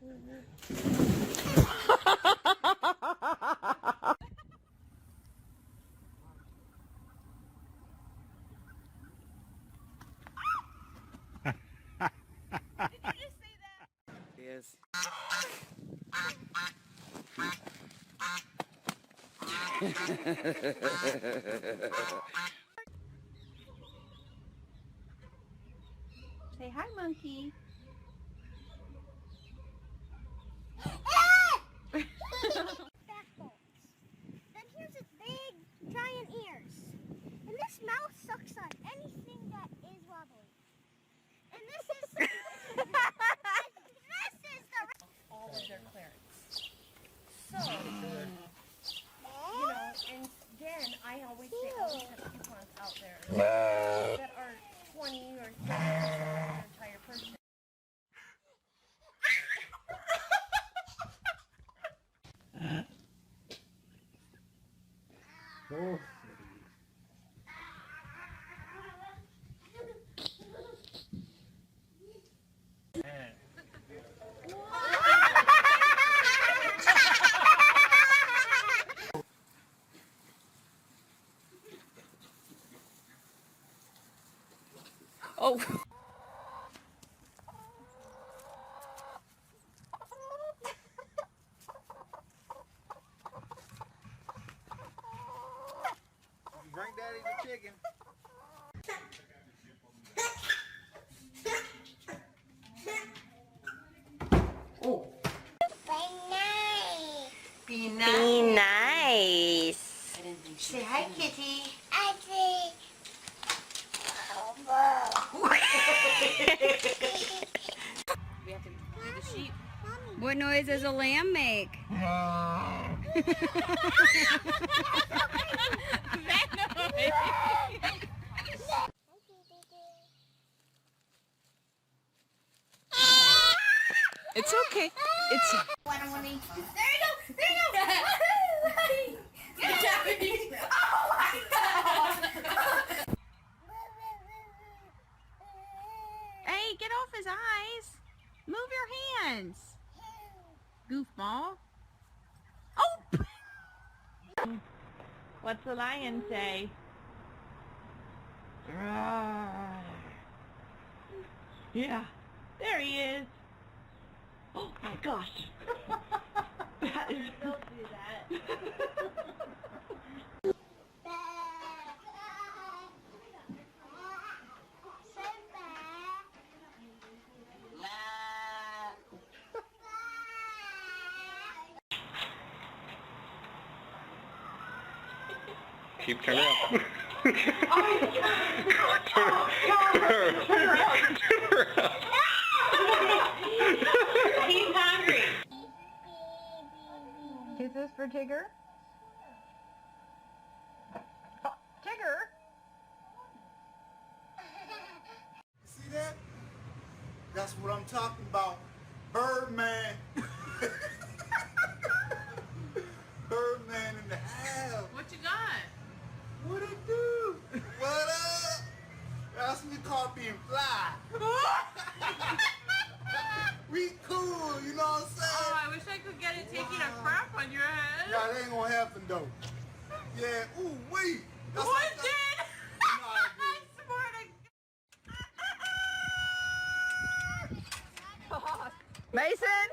Yes. Say hi, monkey. Then here's its big, giant ears. And this mouth sucks on anything that is wobbly. And this is... this is the... All of their clearance. So, you know, and then I always say, always have coupons out there that are 20 or 30% off their entire purchase. Oh. Drink daddy the chicken. Oh. Be nice. Say hi, kitty. I We have to do the sheep. What noise does a lamb make? It's okay. It's. There you go. There you go. Good job. Oh my God. Hey, get off his eyes. Move your hands. Goofball. Oh! What's the lion say? Yeah, there he is. Oh my gosh. That is... Don't do that. Keep turning around. Turn around. He's hungry. Kisses for Tigger? Oh, Tigger? See that? That's what I'm talking about. Birdman. Birdman in the house. What you got? What it do? What up? That's what we call being fly. We cool, you know what I'm saying? Oh, I wish I could get it taking a crap on your head. Yeah, that ain't gonna happen though. Yeah, ooh, wait. That's What what did? No, I Mason?